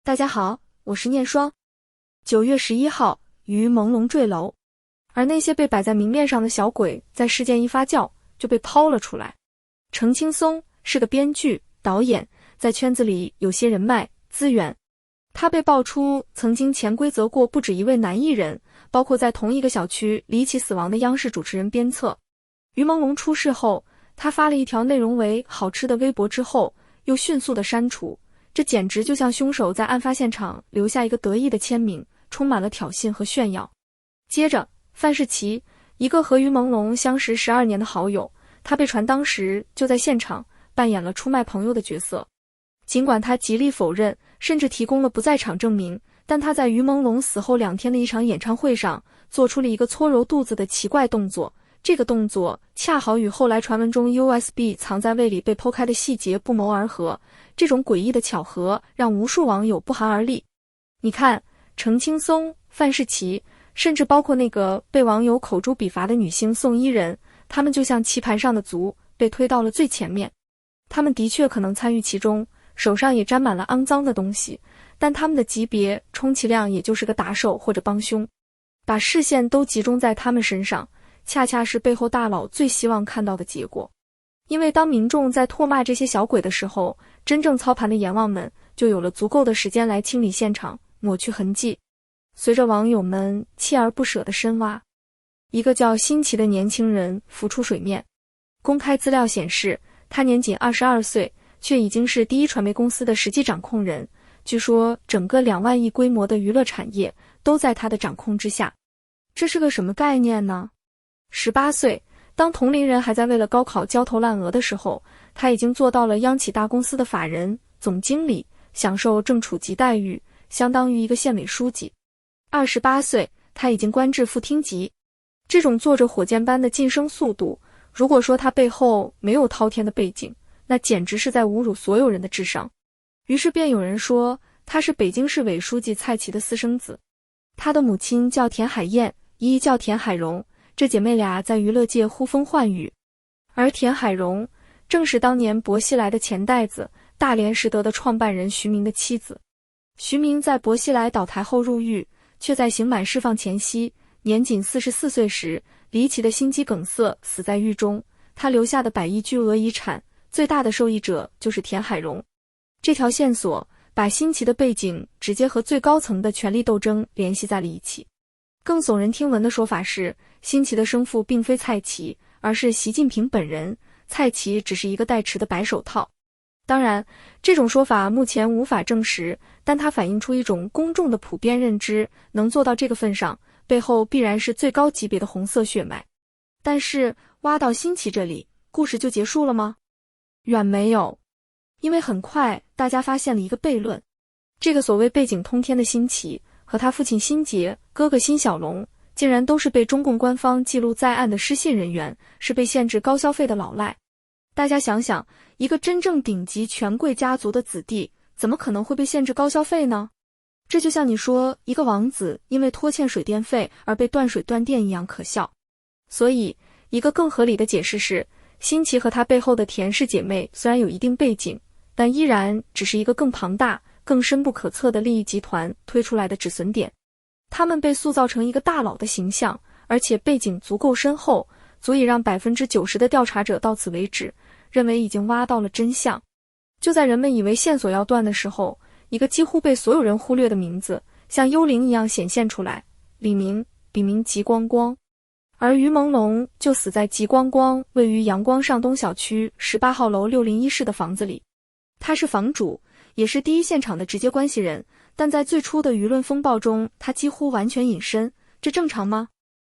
大家好，我是念双。9月11号，于朦胧坠楼，而那些被摆在明面上的小鬼，在事件一发酵就被抛了出来。程青松是个编剧、导演，在圈子里有些人脉资源。他被爆出曾经潜规则过不止一位男艺人，包括在同一个小区离奇死亡的央视主持人鞭策。于朦胧出事后，他发了一条内容为好吃的微博之后，又迅速的删除。这简直就像凶手在案发现场留下一个得意的签名，充满了挑衅和炫耀。接着，范世琦，一个和于朦胧相识12年的好友，他被传当时就在现场扮演了出卖朋友的角色。尽管他极力否认，甚至提供了不在场证明，但他在于朦胧死后2天的一场演唱会上做出了一个搓揉肚子的奇怪动作。这个动作恰好与后来传闻中 USB 藏在胃里被剖开的细节不谋而合，这种诡异的巧合让无数网友不寒而栗。你看，程青松、范世琦，甚至包括那个被网友口诛笔伐的女星宋伊人，他们就像棋盘上的卒，被推到了最前面。他们的确可能参与其中，手上也沾满了肮脏的东西，但他们的级别充其量也就是个打手或者帮凶。把视线都集中在他们身上，恰恰是背后大佬最希望看到的结果。因为当民众在唾骂这些小鬼的时候，真正操盘的阎王们就有了足够的时间来清理现场，抹去痕迹。随着网友们锲而不舍的深挖，一个叫辛奇的年轻人浮出水面。公开资料显示，他年仅22岁，却已经是第一传媒公司的实际掌控人。据说整个2万亿规模的娱乐产业都在他的掌控之下。这是个什么概念呢？18岁，当同龄人还在为了高考焦头烂额的时候，他已经做到了央企大公司的法人、总经理，享受正处级待遇，相当于一个县委书记。28岁，他已经官至副厅级。这种坐着火箭般的晋升速度，如果说他背后没有滔天的背景，那简直是在侮辱所有人的智商。于是便有人说，他是北京市委书记蔡奇的私生子。他的母亲叫田海燕，姨叫田海蓉，这姐妹俩在娱乐界呼风唤雨。而田海蓉正是当年薄熙来的钱袋子、大连实德的创办人徐明的妻子。徐明在薄熙来倒台后入狱，却在刑满释放前夕，年仅44岁时，离奇的心肌梗塞死在狱中。他留下的100亿巨额遗产，最大的受益者就是田海蓉。这条线索把辛奇的背景直接和最高层的权力斗争联系在了一起。更耸人听闻的说法是，辛奇的生父并非蔡奇，而是习近平本人，蔡奇只是一个代持的白手套。当然，这种说法目前无法证实，但它反映出一种公众的普遍认知，能做到这个份上，背后必然是最高级别的红色血脉。但是，挖到辛奇这里，故事就结束了吗？远没有。因为很快大家发现了一个悖论，这个所谓背景通天的辛奇和他父亲辛杰、哥哥辛小龙，竟然都是被中共官方记录在案的失信人员，是被限制高消费的老赖。大家想想，一个真正顶级权贵家族的子弟，怎么可能会被限制高消费呢？这就像你说一个王子因为拖欠水电费而被断水断电一样可笑。所以，一个更合理的解释是，辛奇和他背后的田氏姐妹虽然有一定背景，但依然只是一个更庞大、更深不可测的利益集团推出来的止损点。他们被塑造成一个大佬的形象，而且背景足够深厚，足以让90%的调查者到此为止，认为已经挖到了真相。就在人们以为线索要断的时候，一个几乎被所有人忽略的名字，像幽灵一样显现出来，李明，笔名吉光光。而于朦胧就死在吉光光位于阳光上东小区18号楼601室的房子里。他是房主，也是第一现场的直接关系人，但在最初的舆论风暴中，他几乎完全隐身，这正常吗？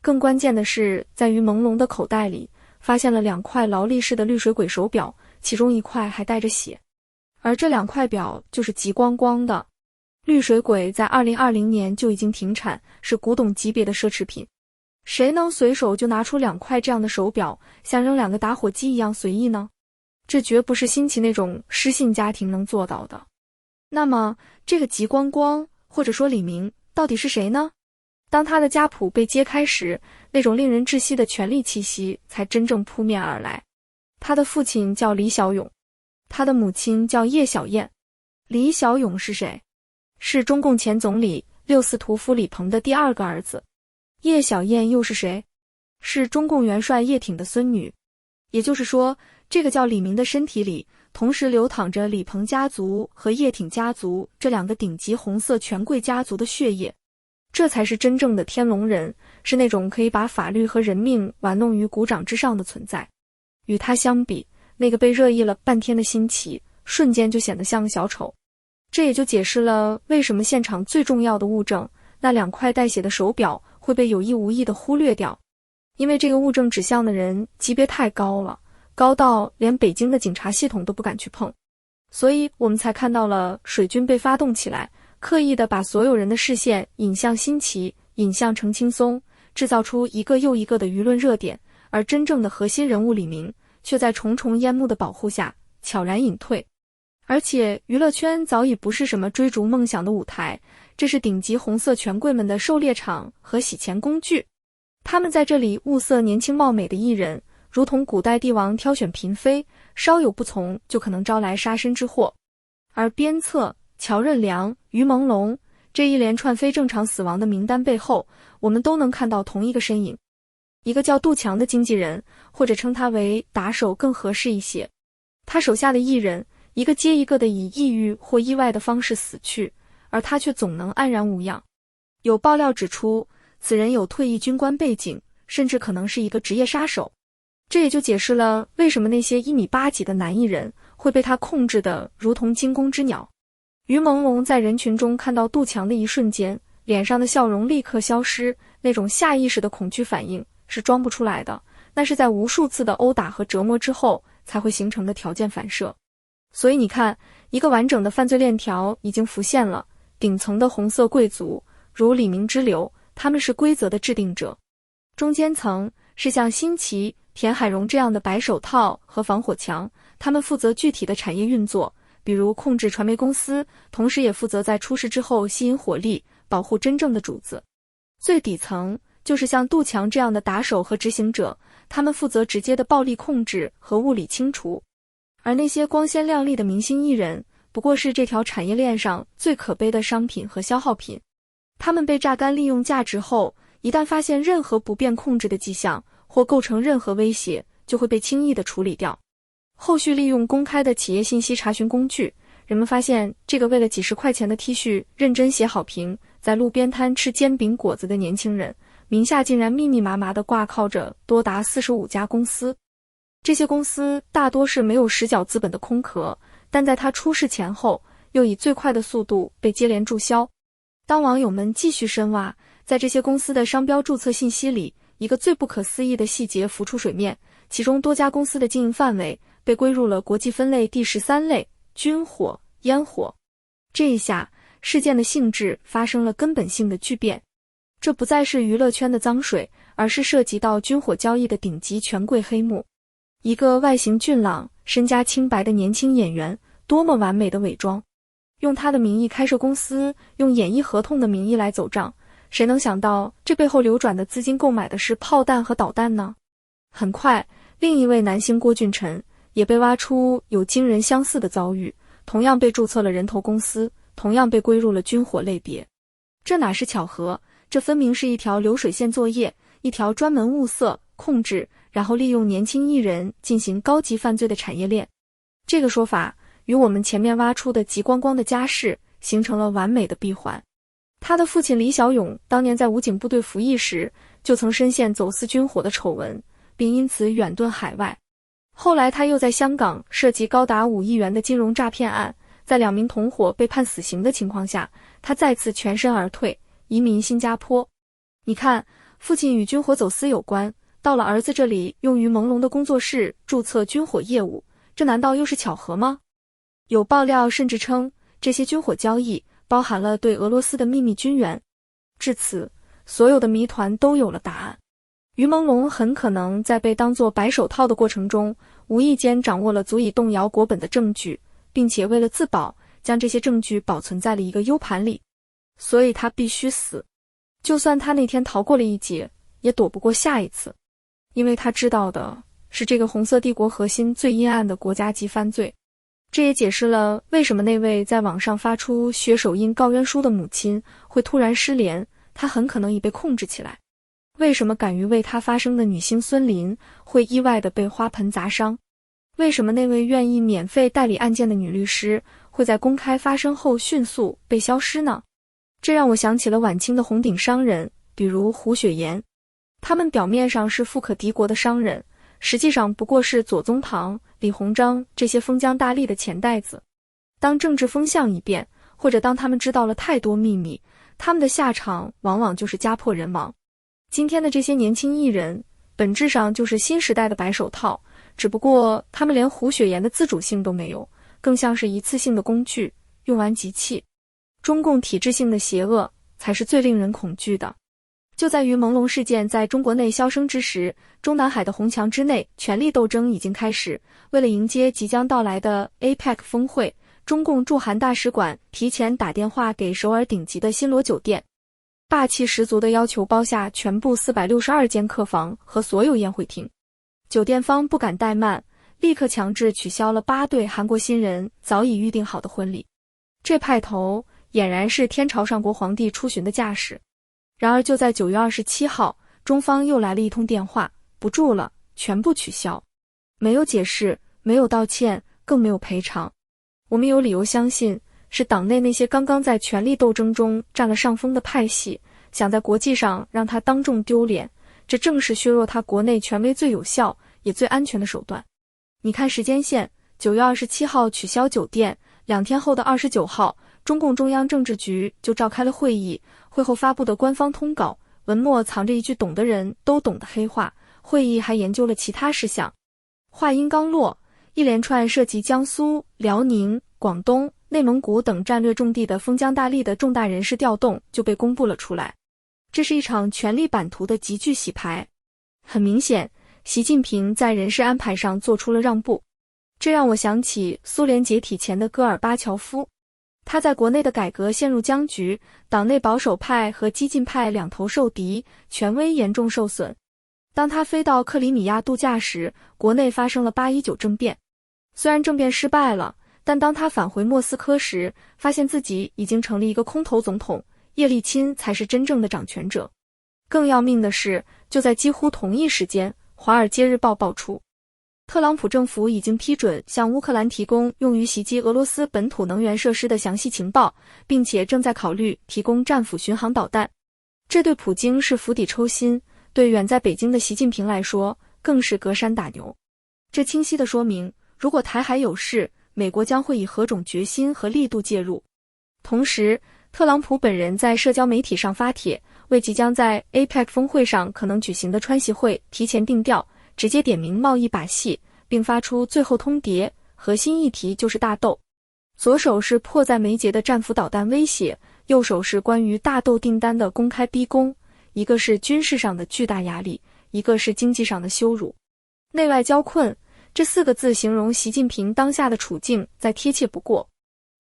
更关键的是，在于朦胧的口袋里发现了2块劳力士的绿水鬼手表，其中1块还带着血。而这2块表就是吉光光的。绿水鬼在2020年就已经停产，是古董级别的奢侈品。谁能随手就拿出2块这样的手表，像扔2个打火机一样随意呢？这绝不是辛奇那种失信家庭能做到的。那么，这个吉光光，或者说李明，到底是谁呢？当他的家谱被揭开时，那种令人窒息的权力气息才真正扑面而来。他的父亲叫李小勇，他的母亲叫叶小燕。李小勇是谁？是中共前总理六四屠夫李鹏的第二个儿子。叶小燕又是谁？是中共元帅叶挺的孙女。也就是说，这个叫李明的身体里同时流淌着李鹏家族和叶挺家族这两个顶级红色权贵家族的血液。这才是真正的天龙人，是那种可以把法律和人命玩弄于股掌之上的存在。与他相比，那个被热议了半天的新奇瞬间就显得像个小丑。这也就解释了为什么现场最重要的物证，那2块带血的手表会被有意无意地忽略掉。因为这个物证指向的人级别太高了，高到连北京的警察系统都不敢去碰。所以我们才看到了水军被发动起来，刻意地把所有人的视线引向新奇，引向程青松，制造出一个又一个的舆论热点，而真正的核心人物李明却在重重烟幕的保护下悄然隐退。而且娱乐圈早已不是什么追逐梦想的舞台，这是顶级红色权贵们的狩猎场和洗钱工具。他们在这里物色年轻貌美的艺人，如同古代帝王挑选嫔妃，稍有不从就可能招来杀身之祸。而鞭策、乔任梁、于朦胧这一连串非正常死亡的名单背后，我们都能看到同一个身影，一个叫杜强的经纪人，或者称他为打手更合适一些。他手下的艺人一个接一个的以抑郁或意外的方式死去，而他却总能安然无恙。有爆料指出，此人有退役军官背景，甚至可能是一个职业杀手。这也就解释了为什么那些1米8几的男艺人会被他控制得如同惊弓之鸟。于朦胧在人群中看到杜强的一瞬间，脸上的笑容立刻消失，那种下意识的恐惧反应是装不出来的，那是在无数次的殴打和折磨之后才会形成的条件反射。所以你看，一个完整的犯罪链条已经浮现了。顶层的红色贵族如李明之流，他们是规则的制定者；中间层是像辛奇、田海荣这样的白手套和防火墙，他们负责具体的产业运作，比如控制传媒公司，同时也负责在出事之后吸引火力，保护真正的主子。最底层就是像杜强这样的打手和执行者，他们负责直接的暴力控制和物理清除。而那些光鲜亮丽的明星艺人，不过是这条产业链上最可悲的商品和消耗品。他们被榨干利用价值后，一旦发现任何不便控制的迹象，或构成任何威胁，就会被轻易地处理掉。后续利用公开的企业信息查询工具，人们发现这个为了几十块钱的 T 恤认真写好评，在路边摊吃煎饼果子的年轻人，名下竟然密密麻麻地挂靠着多达45家公司。这些公司大多是没有实缴资本的空壳，但在他出事前后，又以最快的速度被接连注销。当网友们继续深挖，在这些公司的商标注册信息里，一个最不可思议的细节浮出水面，其中多家公司的经营范围被归入了国际分类第13类军火、烟火。这一下，事件的性质发生了根本性的巨变。这不再是娱乐圈的脏水，而是涉及到军火交易的顶级权贵黑幕。一个外形俊朗、身家清白的年轻演员，多么完美的伪装！用他的名义开设公司，用演艺合同的名义来走账，谁能想到这背后流转的资金购买的是炮弹和导弹呢？很快，另一位男星郭俊辰也被挖出有惊人相似的遭遇，同样被注册了人头公司，同样被归入了军火类别。这哪是巧合，这分明是一条流水线作业，一条专门物色、控制，然后利用年轻艺人进行高级犯罪的产业链。这个说法与我们前面挖出的极光光的家世形成了完美的闭环。他的父亲李小勇当年在武警部队服役时，就曾深陷走私军火的丑闻，并因此远遁海外。后来他又在香港涉及高达5亿元的金融诈骗案，在2名同伙被判死刑的情况下，他再次全身而退，移民新加坡。你看，父亲与军火走私有关，到了儿子这里用于朦胧的工作室注册军火业务，这难道又是巧合吗？有爆料甚至称，这些军火交易包含了对俄罗斯的秘密军援。至此，所有的谜团都有了答案。于朦胧很可能在被当作白手套的过程中，无意间掌握了足以动摇国本的证据，并且为了自保，将这些证据保存在了一个 U 盘里。所以他必须死。就算他那天逃过了一劫，也躲不过下一次。因为他知道的是这个红色帝国核心最阴暗的国家级犯罪。这也解释了为什么那位在网上发出血手印告冤书的母亲会突然失联，她很可能已被控制起来。为什么敢于为她发声的女星孙琳会意外地被花盆砸伤？为什么那位愿意免费代理案件的女律师会在公开发声后迅速被消失呢？这让我想起了晚清的红顶商人，比如胡雪岩。他们表面上是富可敌国的商人，实际上不过是左宗棠、李鸿章这些封疆大吏的钱袋子。当政治风向一变，或者当他们知道了太多秘密，他们的下场往往就是家破人亡。今天的这些年轻艺人，本质上就是新时代的白手套，只不过他们连胡雪岩的自主性都没有，更像是一次性的工具，用完即弃。中共体制性的邪恶才是最令人恐惧的。就在于朦胧事件在中国内销声之时，中南海的红墙之内，权力斗争已经开始。为了迎接即将到来的 APEC 峰会，中共驻韩大使馆提前打电话给首尔顶级的新罗酒店，霸气十足地要求包下全部462间客房和所有宴会厅。酒店方不敢怠慢，立刻强制取消了8对韩国新人早已预定好的婚礼。这派头俨然是天朝上国皇帝出巡的架势。然而就在9月27号，中方又来了一通电话，不住了，全部取消。没有解释，没有道歉，更没有赔偿。我们有理由相信，是党内那些刚刚在权力斗争中占了上风的派系，想在国际上让他当众丢脸，这正是削弱他国内权威最有效也最安全的手段。你看时间线，9月27号取消酒店，2天后的29号，中共中央政治局就召开了会议，会后发布的官方通稿文末藏着一句懂的人都懂的黑话。会议还研究了其他事项。话音刚落，一连串涉及江苏、辽宁、广东、内蒙古等战略重地的封疆大吏的重大人事调动就被公布了出来。这是一场权力版图的急剧洗牌。很明显，习近平在人事安排上做出了让步。这让我想起苏联解体前的戈尔巴乔夫。他在国内的改革陷入僵局，党内保守派和激进派两头受敌，权威严重受损。当他飞到克里米亚度假时，国内发生了819政变。虽然政变失败了，但当他返回莫斯科时，发现自己已经成了一个空头总统，叶利钦才是真正的掌权者。更要命的是，就在几乎同一时间，《华尔街日报》爆出，特朗普政府已经批准向乌克兰提供用于袭击俄罗斯本土能源设施的详细情报，并且正在考虑提供战斧巡航导弹。这对普京是釜底抽薪，对远在北京的习近平来说更是隔山打牛。这清晰地说明，如果台海有事，美国将会以何种决心和力度介入。同时，特朗普本人在社交媒体上发帖，为即将在 APEC 峰会上可能举行的川习会提前定调，直接点名贸易把戏，并发出最后通牒，核心议题就是大豆。左手是迫在眉睫的战斧导弹威胁，右手是关于大豆订单的公开逼宫，一个是军事上的巨大压力，一个是经济上的羞辱。内外交困，这4个字形容习近平当下的处境再贴切不过。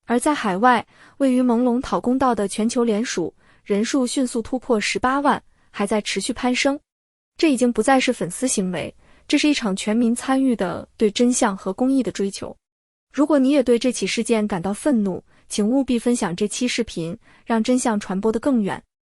而在海外，位于朦胧讨公道的全球联署人数迅速突破18万，还在持续攀升。这已经不再是粉丝行为，这是一场全民参与的对真相和公义的追求。如果你也对这起事件感到愤怒，请务必分享这期视频，让真相传播得更远。